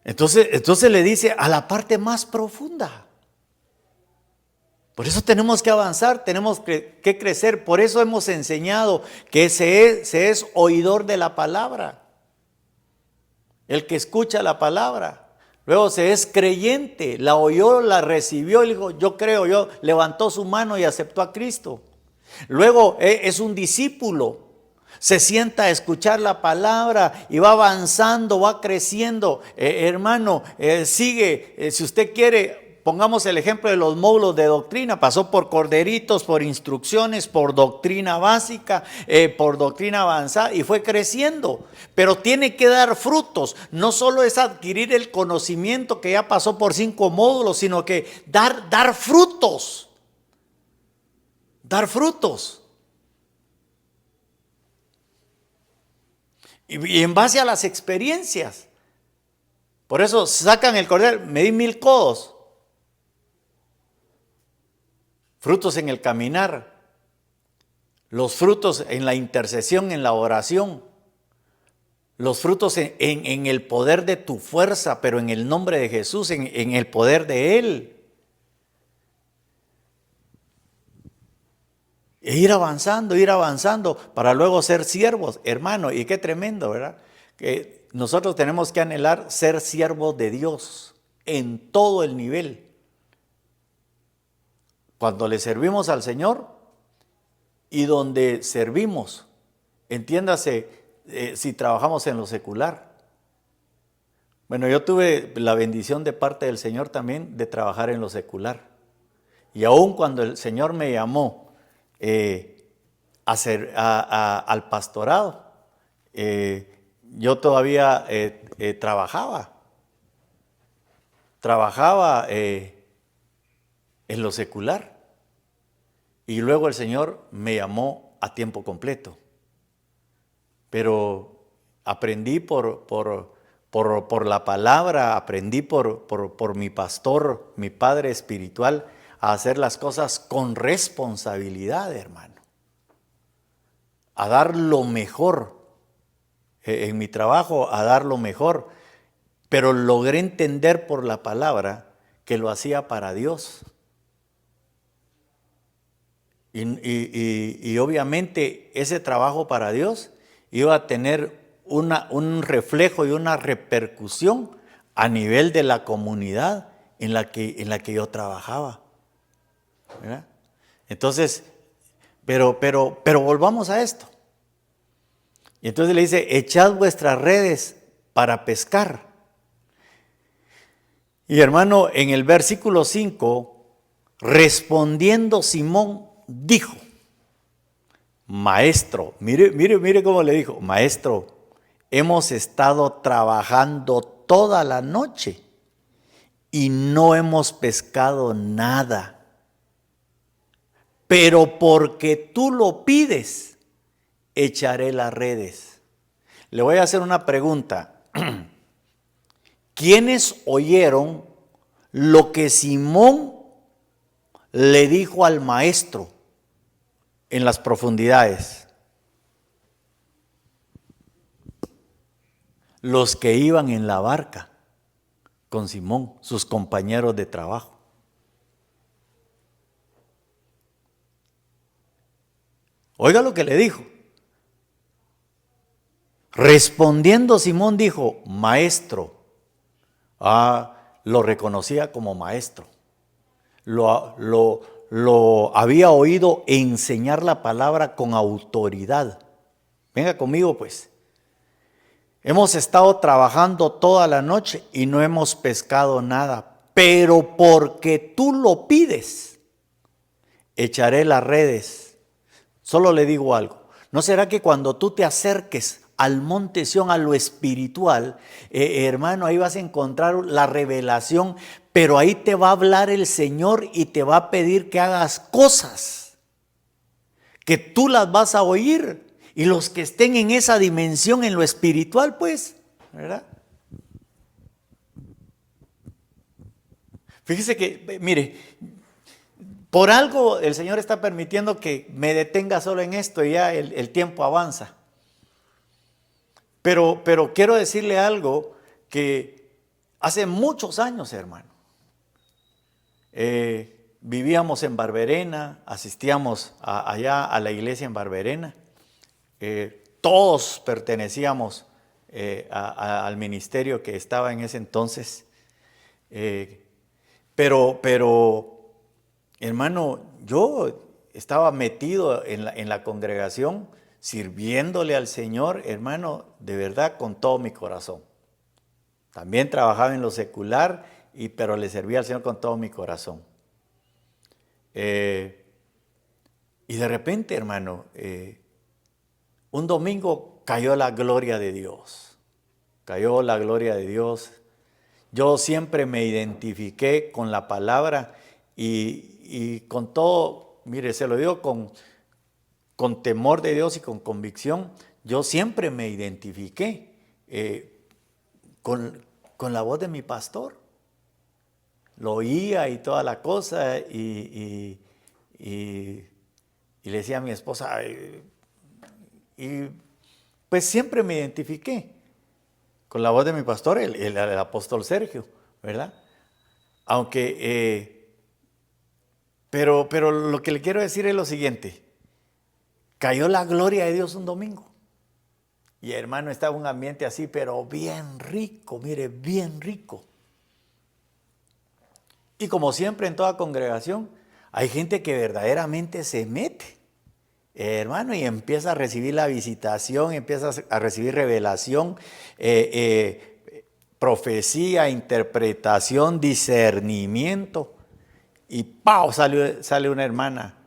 Entonces le dice a la parte más profunda. Por eso tenemos que avanzar, tenemos que crecer. Por eso hemos enseñado que se es oidor de la palabra. El que escucha la palabra. Luego se es creyente, la oyó, la recibió y dijo, yo creo, levantó su mano y aceptó a Cristo. Luego es un discípulo, se sienta a escuchar la palabra y va avanzando, va creciendo. Hermano, sigue, si usted quiere, pongamos el ejemplo de los módulos de doctrina, pasó por corderitos, por instrucciones, por doctrina básica, por doctrina avanzada y fue creciendo. Pero tiene que dar frutos, no solo es adquirir el conocimiento que ya pasó por 5 módulos, sino que dar frutos. Dar frutos. Y en base a las experiencias. Por eso sacan el cordel, medí 1000 codos. Frutos en el caminar, los frutos en la intercesión, en la oración, los frutos en el poder de tu fuerza, pero en el nombre de Jesús, en el poder de Él. E ir avanzando para luego ser siervos, hermano, y qué tremendo, ¿verdad? Que nosotros tenemos que anhelar ser siervos de Dios en todo el nivel. Cuando le servimos al Señor y donde servimos, entiéndase, si trabajamos en lo secular. Bueno, yo tuve la bendición de parte del Señor también de trabajar en lo secular. Y aún cuando el Señor me llamó al pastorado, yo todavía trabajaba en lo secular. Y luego el Señor me llamó a tiempo completo. Pero aprendí por la palabra, aprendí por mi pastor, mi padre espiritual, a hacer las cosas con responsabilidad, hermano. A dar lo mejor. En mi trabajo, a dar lo mejor. Pero logré entender por la palabra que lo hacía para Dios. Y obviamente ese trabajo para Dios iba a tener un reflejo y una repercusión a nivel de la comunidad en la que yo trabajaba, ¿verdad? Entonces, pero volvamos a esto. Y entonces le dice, echad vuestras redes para pescar. Y hermano, en el versículo 5, respondiendo Simón, dijo, maestro, mire cómo le dijo, maestro, hemos estado trabajando toda la noche y no hemos pescado nada, pero porque tú lo pides, echaré las redes. Le voy a hacer una pregunta. ¿Quiénes oyeron lo que Simón le dijo al maestro en las profundidades? Los que iban en la barca con Simón, sus compañeros de trabajo. Oiga lo que le dijo. Respondiendo Simón dijo, maestro. Lo reconocía como maestro. Lo había oído enseñar la palabra con autoridad. Venga conmigo pues. Hemos estado trabajando toda la noche y no hemos pescado nada, pero porque tú lo pides, echaré las redes. Solo le digo algo, ¿no será que cuando tú te acerques al monte Sión, a lo espiritual, hermano, ahí vas a encontrar la revelación, pero ahí te va a hablar el Señor y te va a pedir que hagas cosas, que tú las vas a oír? Y los que estén en esa dimensión, en lo espiritual, pues, ¿verdad? Fíjese que, mire, por algo el Señor está permitiendo que me detenga solo en esto y ya el tiempo avanza. Pero quiero decirle algo que hace muchos años, hermano, vivíamos en Barberena, asistíamos allá a la iglesia en Barberena. Todos pertenecíamos al ministerio que estaba en ese entonces. Pero, hermano, yo estaba metido en la congregación, sirviéndole al Señor, hermano, de verdad, con todo mi corazón. También trabajaba en lo secular, pero le servía al Señor con todo mi corazón. Y de repente, hermano, un domingo cayó la gloria de Dios. Cayó la gloria de Dios. Yo siempre me identifiqué con la palabra y con todo, mire, se lo digo con temor de Dios y con convicción. Yo siempre me identifiqué con la voz de mi pastor. Lo oía y toda la cosa y le decía a mi esposa, y pues siempre me identifiqué con la voz de mi pastor, el apóstol Sergio, ¿verdad? Aunque, pero lo que le quiero decir es lo siguiente. Cayó la gloria de Dios un domingo. Y hermano, estaba un ambiente así, pero bien rico, mire, bien rico. Y como siempre en toda congregación, hay gente que verdaderamente se mete, hermano, y empieza a recibir la visitación, empieza a recibir revelación, profecía, interpretación, discernimiento. Y ¡pau! Sale una hermana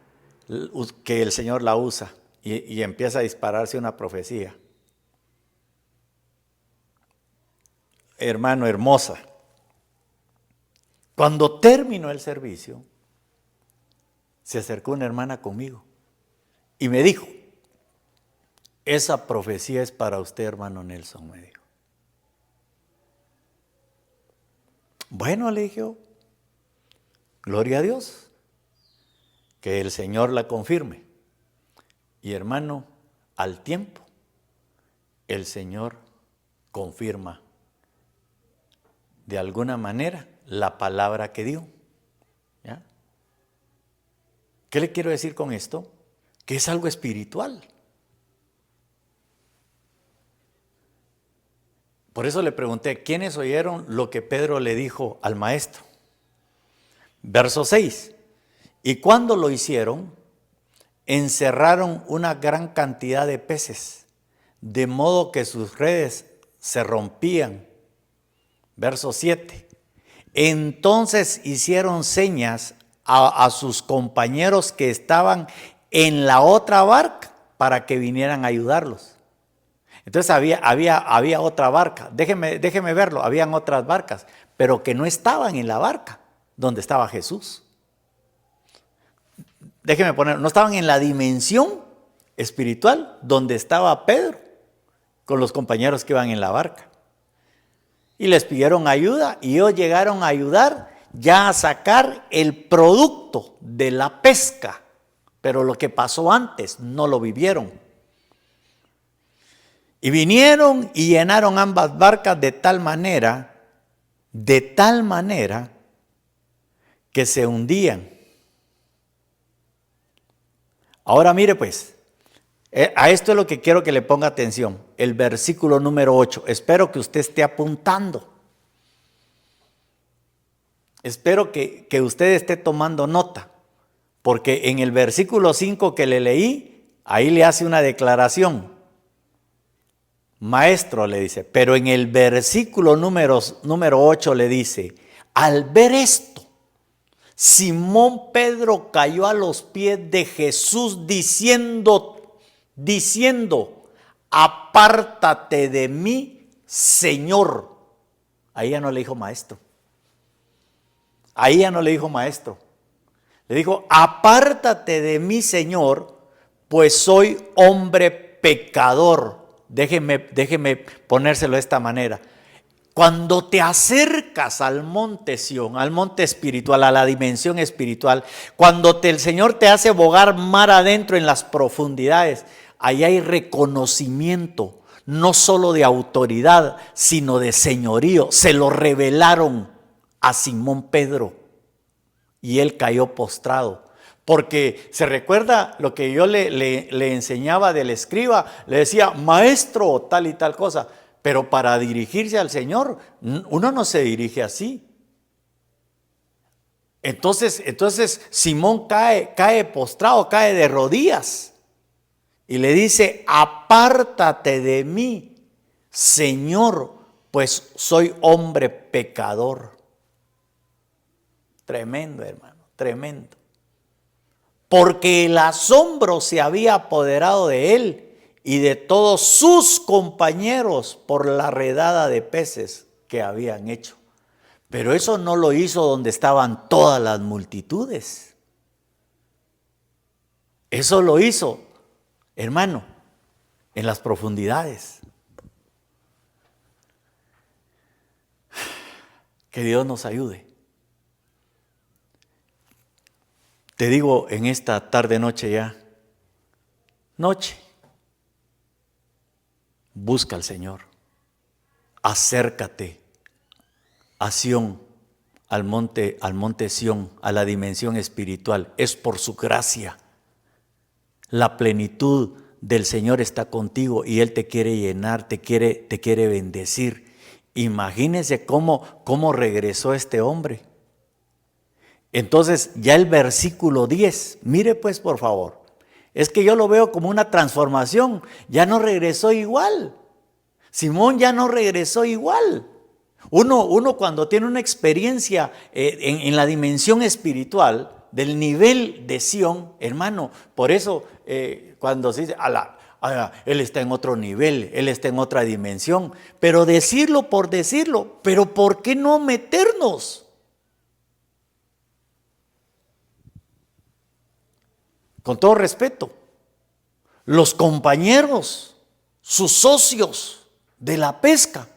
que el Señor la usa y empieza a dispararse una profecía. Hermano, hermosa. Cuando terminó el servicio, se acercó una hermana conmigo y me dijo, esa profecía es para usted, hermano Nelson, me dijo. Bueno, le dije, gloria a Dios, que el Señor la confirme. Y hermano, al tiempo, el Señor confirma de alguna manera la palabra que dio. ¿Ya? ¿Qué le quiero decir con esto? Que es algo espiritual. Por eso le pregunté, ¿quiénes oyeron lo que Pedro le dijo al maestro? Verso 6. Y cuando lo hicieron, encerraron una gran cantidad de peces, de modo que sus redes se rompían. Verso 7. Entonces hicieron señas a sus compañeros que estaban en la otra barca para que vinieran a ayudarlos. Entonces había otra barca. Déjeme verlo. Habían otras barcas, pero que no estaban en la barca donde estaba Jesús. déjeme poner, no estaban en la dimensión espiritual donde estaba Pedro con los compañeros que iban en la barca. Y les pidieron ayuda y ellos llegaron a ayudar ya a sacar el producto de la pesca. Pero lo que pasó antes no lo vivieron. Y vinieron y llenaron ambas barcas de tal manera que se hundían. Ahora mire pues, a esto es lo que quiero que le ponga atención. El versículo número 8. Espero que usted esté apuntando. Espero que usted esté tomando nota. Porque en el versículo 5 que le leí, ahí le hace una declaración. Maestro, le dice. Pero en el versículo número 8 le dice, al ver esto, Simón Pedro cayó a los pies de Jesús diciendo, apártate de mí, Señor. Ahí ya no le dijo maestro. Ahí ya no le dijo maestro. Le dijo, apártate de mí, Señor, pues soy hombre pecador. Déjeme ponérselo de esta manera. Cuando te acercas al monte Sión, al monte espiritual, a la dimensión espiritual, cuando el Señor te hace bogar mar adentro en las profundidades, ahí hay reconocimiento, no solo de autoridad, sino de señorío. Se lo revelaron a Simón Pedro y él cayó postrado. Porque se recuerda lo que yo le enseñaba del escriba, le decía, maestro, tal y tal cosa. Pero para dirigirse al Señor, uno no se dirige así. Entonces Simón cae postrado, cae de rodillas. Y le dice, apártate de mí, Señor, pues soy hombre pecador. Tremendo, hermano, tremendo. Porque el asombro se había apoderado de él y de todos sus compañeros por la redada de peces que habían hecho. Pero eso no lo hizo donde estaban todas las multitudes. Eso lo hizo, hermano, en las profundidades. Que Dios nos ayude. Te digo en esta tarde noche ya, noche, busca al Señor, acércate a Sión, al monte Sión, a la dimensión espiritual. Es por su gracia. La plenitud del Señor está contigo y Él te quiere llenar, te quiere bendecir. Imagínense cómo regresó este hombre. Entonces ya el versículo 10, mire pues por favor, es que yo lo veo como una transformación, ya no regresó igual, Simón ya no regresó igual. Uno cuando tiene una experiencia en la dimensión espiritual, del nivel de Sión, hermano, por eso cuando se dice, él está en otro nivel, él está en otra dimensión, pero decirlo por decirlo, pero ¿por qué no meternos? Con todo respeto, los compañeros, sus socios de la pesca,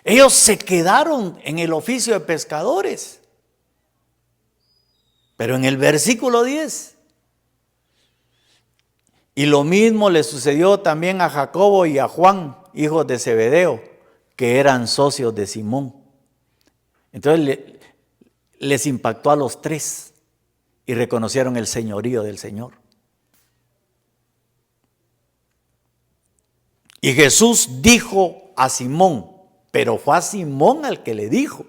ellos se quedaron en el oficio de pescadores. Pero en el versículo 10, y lo mismo le sucedió también a Jacobo y a Juan, hijos de Zebedeo, que eran socios de Simón. Entonces les impactó a los tres. Y reconocieron el señorío del Señor. Y Jesús dijo a Simón, pero fue a Simón al que le dijo.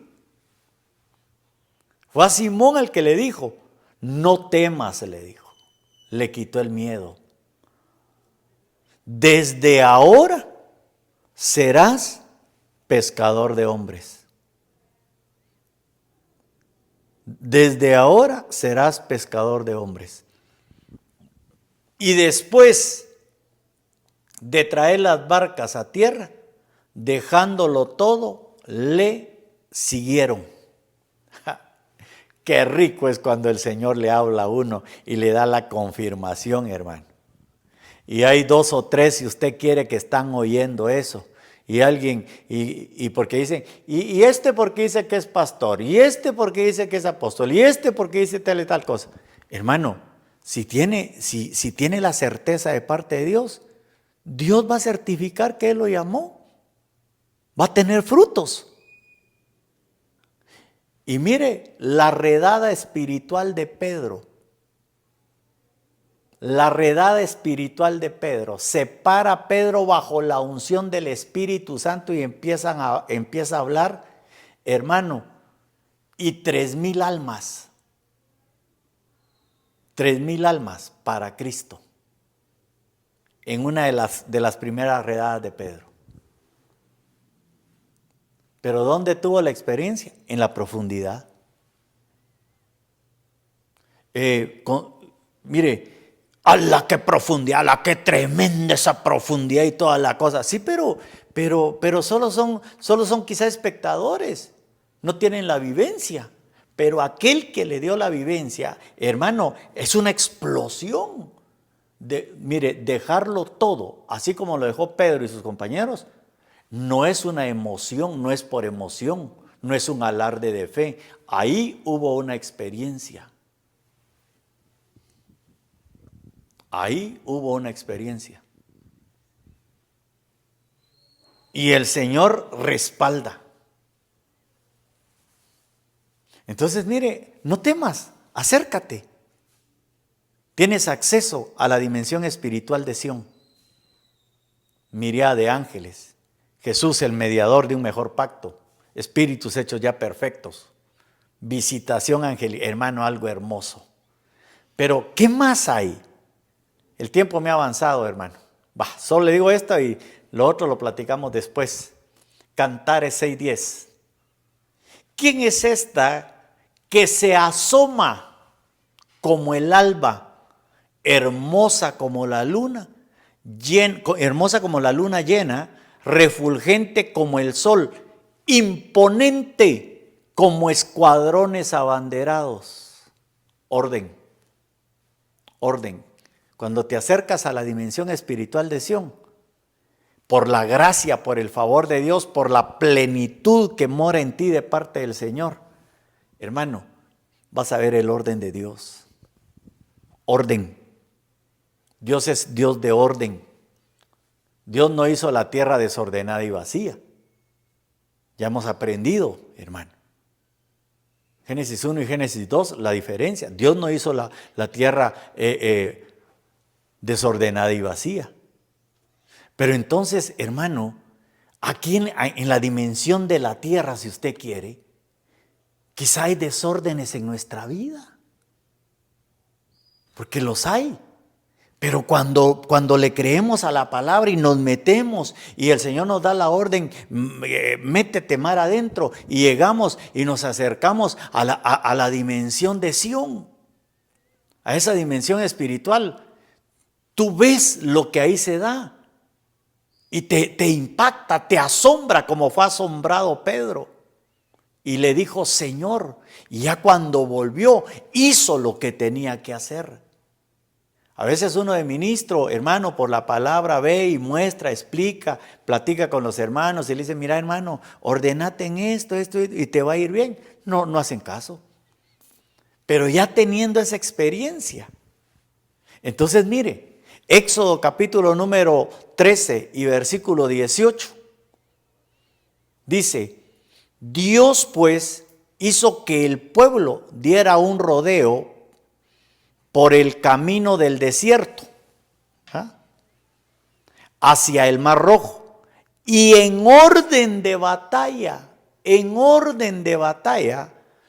Fue a Simón al que le dijo, no temas, le dijo. Le quitó el miedo. Desde ahora serás pescador de hombres. Desde ahora serás pescador de hombres. Y después de traer las barcas a tierra, dejándolo todo, le siguieron. Qué rico es cuando el Señor le habla a uno y le da la confirmación, hermano. Y hay 2 o 3, si usted quiere, que están oyendo eso. Y alguien, y porque dicen, y este porque dice que es pastor, y este porque dice que es apóstol, y este porque dice tal y tal cosa. Hermano, si tiene la certeza de parte de Dios, Dios va a certificar que Él lo llamó. Va a tener frutos. Y mire, la redada espiritual de Pedro. La redada espiritual de Pedro. Se para Pedro bajo la unción del Espíritu Santo y empieza a hablar, hermano, y 3,000 almas. 3,000 almas para Cristo. En una de las primeras redadas de Pedro. Pero ¿dónde tuvo la experiencia? En la profundidad. Mire, ¡ala qué profundidad! ¡La qué tremenda esa profundidad y toda la cosa! Sí, pero solo son quizás espectadores. No tienen la vivencia. Pero aquel que le dio la vivencia, hermano, es una explosión. Mire, dejarlo todo, así como lo dejó Pedro y sus compañeros, no es una emoción, no es por emoción, no es un alarde de fe. Ahí hubo una experiencia. Ahí hubo una experiencia. Y el Señor respalda. Entonces, mire, no temas, acércate. Tienes acceso a la dimensión espiritual de Sión. Miríada de ángeles. Jesús, el mediador de un mejor pacto. Espíritus hechos ya perfectos. Visitación angelical. Hermano, algo hermoso. Pero, ¿qué más hay? El tiempo me ha avanzado, hermano. Solo le digo esto y lo otro lo platicamos después. Cantares 6:10. ¿Quién es esta que se asoma como el alba, hermosa como la luna llena, refulgente como el sol, imponente como escuadrones abanderados? Orden. Cuando te acercas a la dimensión espiritual de Sión, por la gracia, por el favor de Dios, por la plenitud que mora en ti de parte del Señor, hermano, vas a ver el orden de Dios. Orden. Dios es Dios de orden. Dios no hizo la tierra desordenada y vacía. Ya hemos aprendido, hermano. Génesis 1 y Génesis 2, la diferencia. Dios no hizo la tierra desordenada y vacía. Pero entonces, hermano, aquí en la dimensión de la tierra, si usted quiere, quizá hay desórdenes en nuestra vida. Porque los hay. Pero cuando le creemos a la palabra y nos metemos y el Señor nos da la orden, métete mar adentro, y llegamos y nos acercamos a la dimensión de Sión, a esa dimensión espiritual, tú ves lo que ahí se da y te impacta, te asombra como fue asombrado Pedro. Y le dijo, Señor, y ya cuando volvió, hizo lo que tenía que hacer. A veces uno de ministro, hermano, por la palabra ve y muestra, explica, platica con los hermanos y le dice, mira hermano, ordenate en esto y te va a ir bien. No hacen caso. Pero ya teniendo esa experiencia. Entonces mire, Éxodo capítulo número 13 y versículo 18. Dice, Dios pues hizo que el pueblo diera un rodeo por el camino del desierto, hacia el Mar Rojo, y en orden de batalla,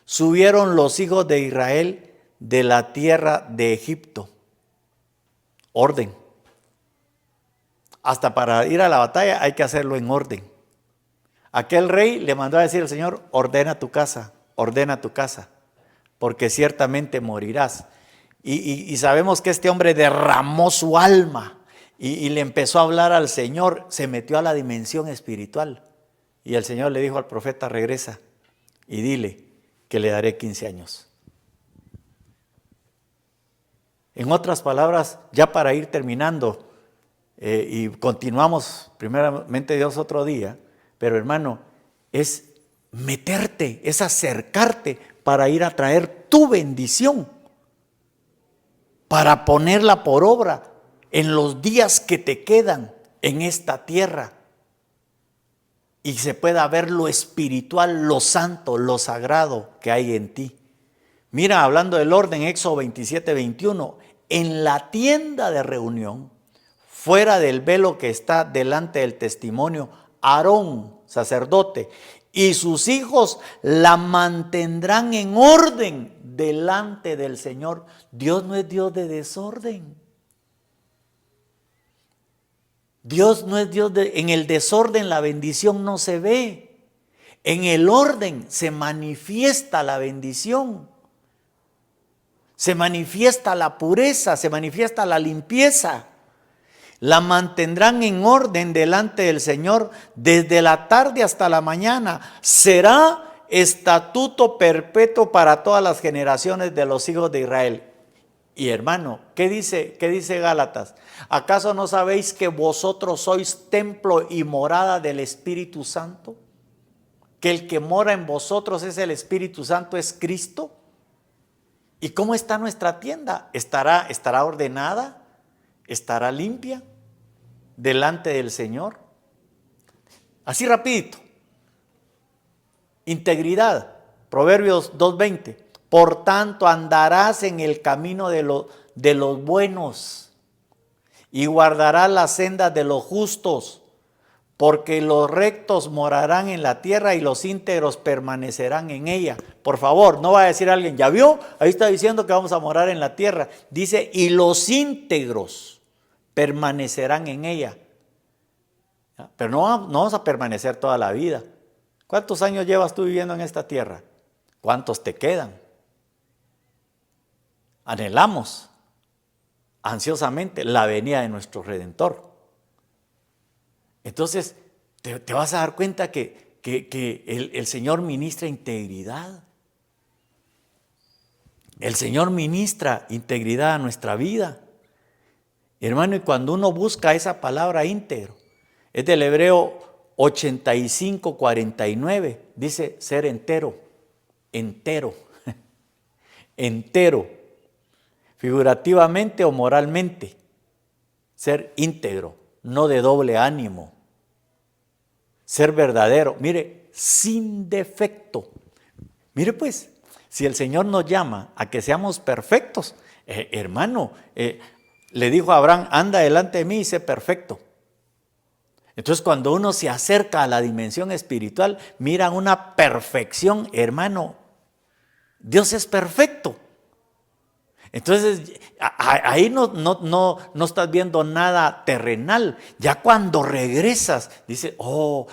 subieron los hijos de Israel de la tierra de Egipto. Orden. Hasta para ir a la batalla hay que hacerlo en orden. Aquel rey le mandó a decir al Señor, ordena tu casa, porque ciertamente morirás. Y sabemos que este hombre derramó su alma y le empezó a hablar al Señor, se metió a la dimensión espiritual. Y el Señor le dijo al profeta, regresa y dile que le daré 15 años. En otras palabras, ya para ir terminando, y continuamos primeramente Dios otro día, pero hermano, es meterte, es acercarte para ir a traer tu bendición, para ponerla por obra en los días que te quedan en esta tierra y se pueda ver lo espiritual, lo santo, lo sagrado que hay en ti. Mira, hablando del orden, Éxodo 27:21, en la tienda de reunión, fuera del velo que está delante del testimonio, Aarón, sacerdote, y sus hijos la mantendrán en orden delante del Señor. Dios no es Dios de desorden. Dios no es Dios en el desorden la bendición no se ve. En el orden se manifiesta la bendición. Se manifiesta la pureza, se manifiesta la limpieza. La mantendrán en orden delante del Señor desde la tarde hasta la mañana. Será estatuto perpetuo para todas las generaciones de los hijos de Israel. Y hermano, ¿qué dice Gálatas? ¿Acaso no sabéis que vosotros sois templo y morada del Espíritu Santo? ¿Que el que mora en vosotros es el Espíritu Santo, es Cristo? ¿Y cómo está nuestra tienda? ¿Estará ordenada? ¿Estará limpia delante del Señor? Así rapidito. Integridad. Proverbios 2:20. Por tanto andarás en el camino de los buenos y guardarás las sendas de los justos, porque los rectos morarán en la tierra y los íntegros permanecerán en ella. Por favor, no va a decir alguien, ¿ya vio? Ahí está diciendo que vamos a morar en la tierra. Dice, y los íntegros permanecerán en ella. Pero no vamos a permanecer toda la vida. ¿Cuántos años llevas tú viviendo en esta tierra? ¿Cuántos te quedan? Anhelamos ansiosamente la venida de nuestro Redentor. Entonces, te vas a dar cuenta que el Señor ministra integridad. El Señor ministra integridad a nuestra vida. Hermano, y cuando uno busca esa palabra íntegro, es del Hebreo 85:49, dice ser entero, entero, figurativamente o moralmente, ser íntegro, no de doble ánimo, ser verdadero, mire, sin defecto. Mire pues, si el Señor nos llama a que seamos perfectos, hermano, le dijo a Abraham, anda delante de mí y sé perfecto. Entonces cuando uno se acerca a la dimensión espiritual, mira una perfección, hermano, Dios es perfecto. Entonces ahí no estás viendo nada terrenal. Ya cuando regresas, dice,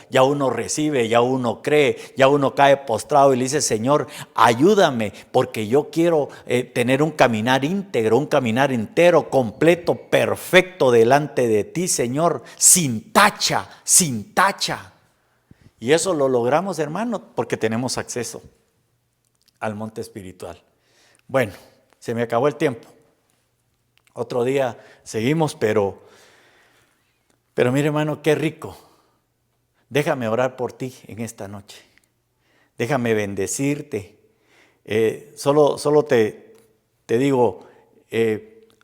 ya uno recibe, ya uno cree, ya uno cae postrado y le dice, Señor, ayúdame, porque yo quiero tener un caminar íntegro, un caminar entero, completo, perfecto delante de ti, Señor, sin tacha. Y eso lo logramos, hermano, porque tenemos acceso al monte espiritual. Bueno, se me acabó el tiempo. Otro día seguimos, pero mire, hermano, qué rico. Déjame orar por ti en esta noche. Déjame bendecirte. Solo te digo,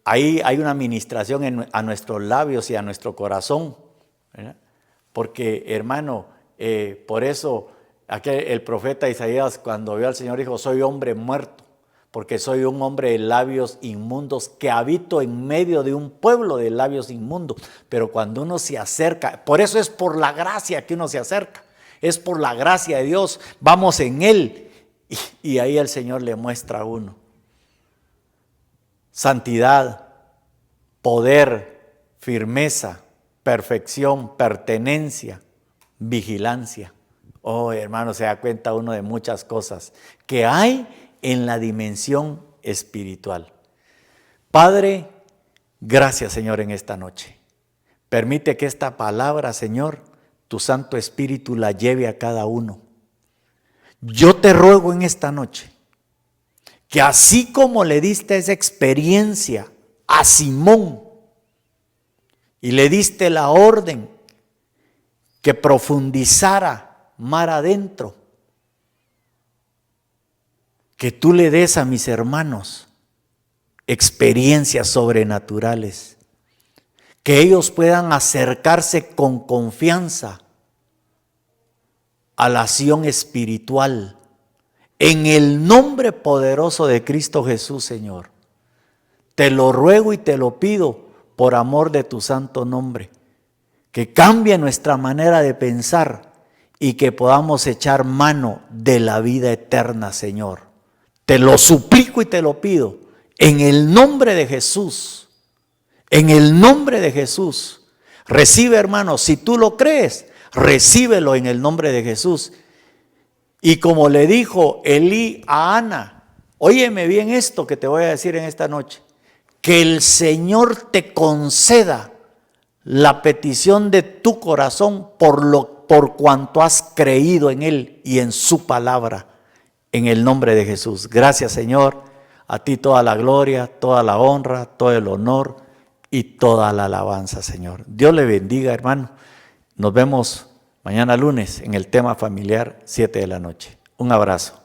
ahí hay una ministración a nuestros labios y a nuestro corazón, ¿verdad? Porque, hermano, por eso el profeta Isaías, cuando vio al Señor, dijo, soy hombre muerto, porque soy un hombre de labios inmundos que habito en medio de un pueblo de labios inmundos. Pero cuando uno se acerca, por eso es por la gracia que uno se acerca, es por la gracia de Dios, vamos en Él y ahí el Señor le muestra a uno santidad, poder, firmeza, perfección, pertenencia, vigilancia. Hermano, se da cuenta uno de muchas cosas que hay en la dimensión espiritual. Padre, gracias, Señor, en esta noche. Permite que esta palabra, Señor, tu Santo Espíritu la lleve a cada uno. Yo te ruego en esta noche que así como le diste esa experiencia a Simón y le diste la orden que profundizara mar adentro, que tú le des a mis hermanos experiencias sobrenaturales, que ellos puedan acercarse con confianza a la acción espiritual, en el nombre poderoso de Cristo Jesús, Señor. Te lo ruego y te lo pido por amor de tu santo nombre, que cambie nuestra manera de pensar y que podamos echar mano de la vida eterna, Señor. Te lo suplico y te lo pido en el nombre de Jesús. En el nombre de Jesús. Recibe, hermano, si tú lo crees, recíbelo en el nombre de Jesús. Y como le dijo Elí a Ana, óyeme bien esto que te voy a decir en esta noche, que el Señor te conceda la petición de tu corazón por cuanto has creído en Él y en su palabra, en el nombre de Jesús. Gracias, Señor, a ti toda la gloria, toda la honra, todo el honor y toda la alabanza, Señor. Dios le bendiga, hermano. Nos vemos mañana lunes en el tema familiar, 7 de la noche. Un abrazo.